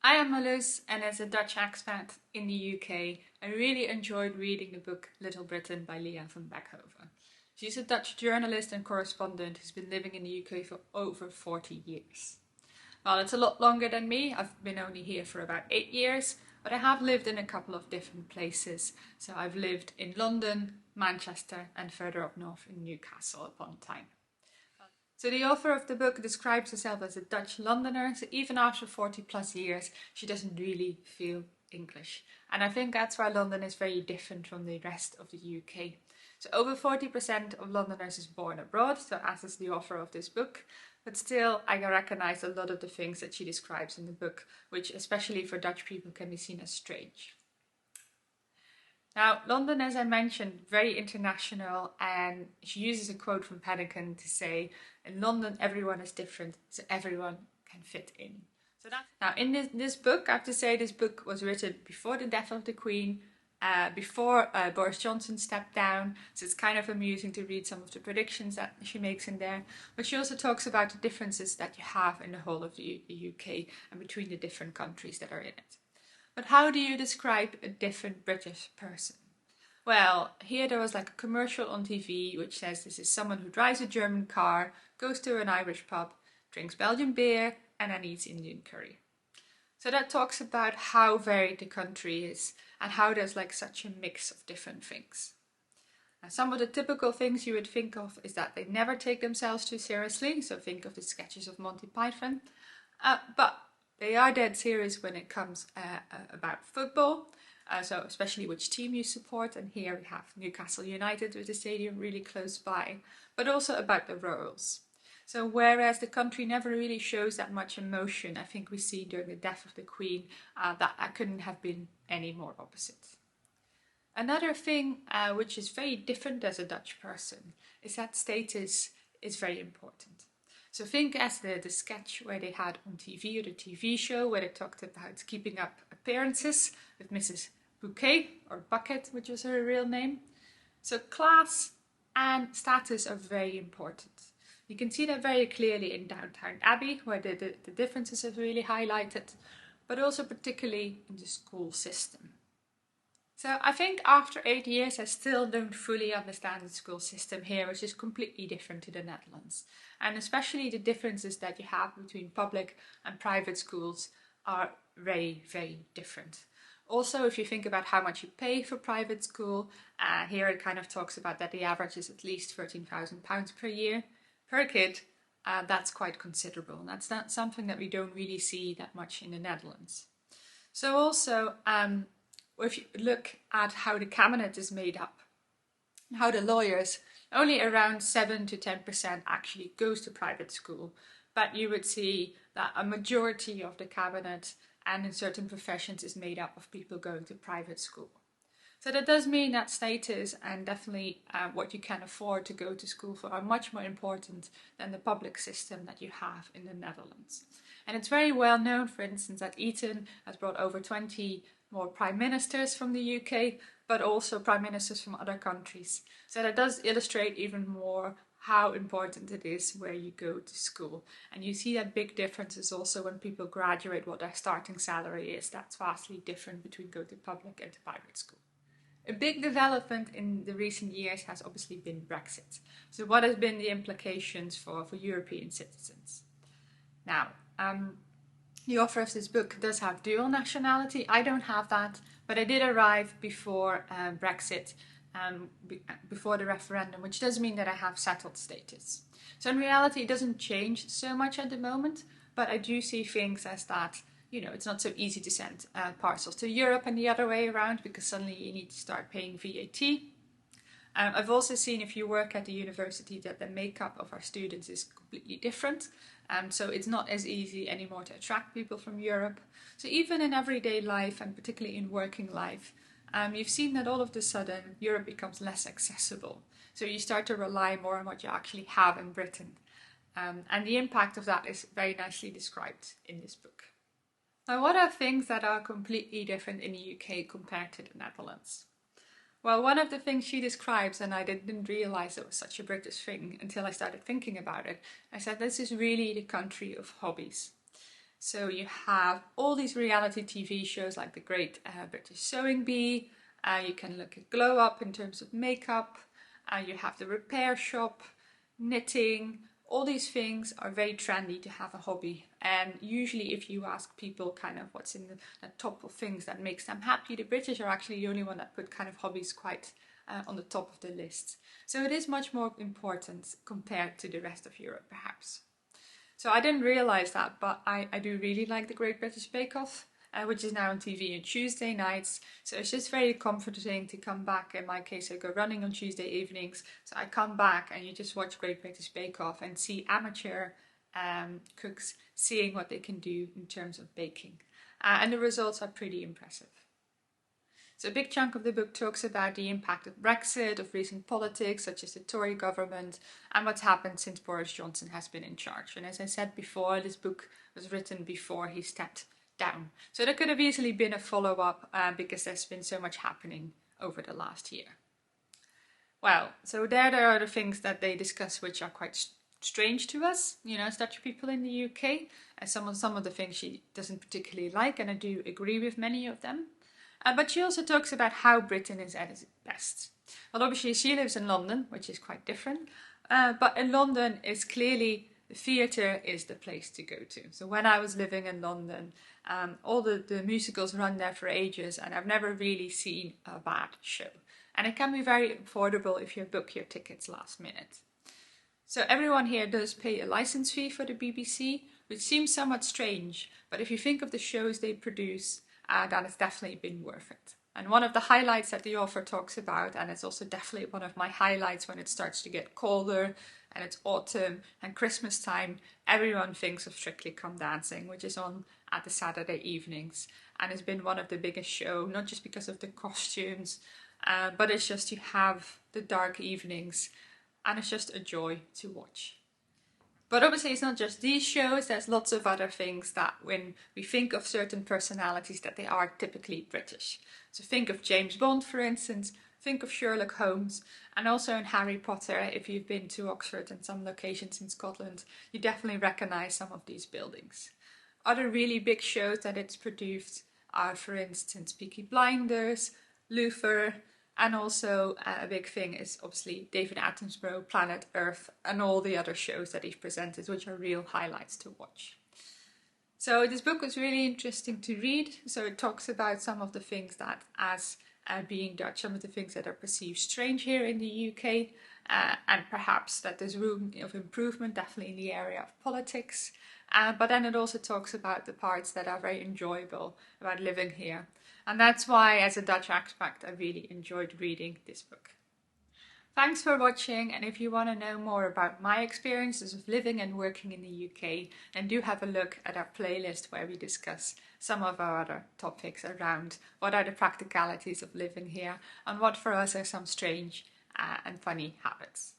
I am Marloes, and as a Dutch expat in the UK, I really enjoyed reading the book Little Britain by Lia van Bekhoven. She's a Dutch journalist and correspondent who's been living in the UK for over 40 years. Well, it's a lot longer than me. I've been only here for about 8 years, but I have lived in a couple of different places. So I've lived in London, Manchester, and further up north in Newcastle upon Tyne. So the author of the book describes herself as a Dutch Londoner, so even after 40 plus years, she doesn't really feel English. And I think that's why London is very different from the rest of the UK. So over 40% of Londoners is born abroad, so as is the author of this book. But still, I can recognize a lot of the things that she describes in the book, which especially for Dutch people can be seen as strange. Now, London, as I mentioned, very international, and she uses a quote from Paddington to say, in London everyone is different, so everyone can fit in. Now, in this book, I have to say this book was written before the death of the Queen, before Boris Johnson stepped down, so it's kind of amusing to read some of the predictions that she makes in there. But she also talks about the differences that you have in the whole of the UK and between the different countries that are in it. But how do you describe a different British person? Well, here there was like a commercial on TV which says this is someone who drives a German car, goes to an Irish pub, drinks Belgian beer, and then eats Indian curry. So that talks about how varied the country is and how there's like such a mix of different things. Now, some of the typical things you would think of is that they never take themselves too seriously, so think of the sketches of Monty Python, but they are dead serious when it comes about football, so especially which team you support, and here we have Newcastle United with the stadium really close by, but also about the royals. So whereas the country never really shows that much emotion, I think we see during the death of the Queen that couldn't have been any more opposite. Another thing which is very different as a Dutch person is that status is very important. So think as the sketch where they had on TV, or the TV show where they talked about keeping up appearances with Mrs. Bouquet, or Bucket, which was her real name. So class and status are very important. You can see that very clearly in Downton Abbey, where the differences are really highlighted, but also particularly in the school system. So I think after 8 years I still don't fully understand the school system here, which is completely different to the Netherlands. And especially the differences that you have between public and private schools are very, very different. Also, if you think about how much you pay for private school, here it kind of talks about that the average is at least £13,000 per year per kid. That's quite considerable, and that's not something that we don't really see that much in the Netherlands. So also, if you look at how the cabinet is made up, how the lawyers, only around 7 to 10% actually goes to private school, but you would see that a majority of the cabinet and in certain professions is made up of people going to private school. So that does mean that status and definitely what you can afford to go to school for are much more important than the public system that you have in the Netherlands. And it's very well known, for instance, that Eton has brought over 20 more prime ministers from the UK, but also prime ministers from other countries. So that does illustrate even more how important it is where you go to school. And you see that big differences also when people graduate, what their starting salary is. That's vastly different between going to public and to private school. A big development in the recent years has obviously been Brexit. So what has been the implications for European citizens? Now, the author of this book does have dual nationality. I don't have that, but I did arrive before Brexit, before the referendum, which does mean that I have settled status. So in reality, it doesn't change so much at the moment, but I do see things as that, you know, it's not so easy to send parcels to Europe and the other way around, because suddenly you need to start paying VAT. I've also seen, if you work at the university, that the makeup of our students is completely different. So it's not as easy anymore to attract people from Europe. So even in everyday life, and particularly in working life, you've seen that all of a sudden Europe becomes less accessible. So you start to rely more on what you actually have in Britain. And the impact of that is very nicely described in this book. Now, what are things that are completely different in the UK compared to the Netherlands? Well, one of the things she describes, and I didn't realize it was such a British thing until I started thinking about it, I said this is really the country of hobbies. So you have all these reality TV shows like the Great British Sewing Bee. You can look at Glow Up in terms of makeup. You have the repair shop, knitting. All these things are very trendy to have a hobby, and usually if you ask people kind of what's in the top of things that makes them happy, the British are actually the only one that put kind of hobbies quite on the top of the list. So it is much more important compared to the rest of Europe perhaps. So I didn't realise that, but I do really like the Great British Bake Off, which is now on TV on Tuesday nights. So it's just very comforting to come back. In my case, I go running on Tuesday evenings. So I come back and you just watch Great British Bake Off and see amateur cooks seeing what they can do in terms of baking. And the results are pretty impressive. So a big chunk of the book talks about the impact of Brexit, of recent politics, such as the Tory government, and what's happened since Boris Johnson has been in charge. And as I said before, this book was written before he stepped down. So there could have easily been a follow-up because there's been so much happening over the last year. Well, so there are the things that they discuss which are quite strange to us, you know, as Dutch people in the UK. And some of the things she doesn't particularly like, and I do agree with many of them. But she also talks about how Britain is at its best. Well, obviously she lives in London, which is quite different. But in London, it's clearly the theatre is the place to go to. So when I was living in London, all the musicals run there for ages, and I've never really seen a bad show. And it can be very affordable if you book your tickets last minute. So everyone here does pay a license fee for the BBC, which seems somewhat strange, but if you think of the shows they produce, then it's definitely been worth it. And one of the highlights that the author talks about, and it's also definitely one of my highlights when it starts to get colder and it's autumn and Christmas time, everyone thinks of Strictly Come Dancing, which is on at the Saturday evenings, and has been one of the biggest shows, not just because of the costumes, but it's just to have the dark evenings, and it's just a joy to watch. But obviously it's not just these shows, there's lots of other things that when we think of certain personalities that they are typically British. So think of James Bond, for instance, think of Sherlock Holmes, and also in Harry Potter, if you've been to Oxford and some locations in Scotland, you definitely recognise some of these buildings. Other really big shows that it's produced are, for instance, Peaky Blinders, Luther, and also a big thing is obviously David Attenborough, Planet Earth, and all the other shows that he's presented, which are real highlights to watch. So this book was really interesting to read. So it talks about some of the things that, as being Dutch, some of the things that are perceived strange here in the UK, and perhaps that there's room of improvement, definitely in the area of politics. But then it also talks about the parts that are very enjoyable about living here. And that's why, as a Dutch expat, I really enjoyed reading this book. Thanks for watching, and if you want to know more about my experiences of living and working in the UK, then do have a look at our playlist where we discuss some of our other topics around what are the practicalities of living here and what for us are some strange and funny habits.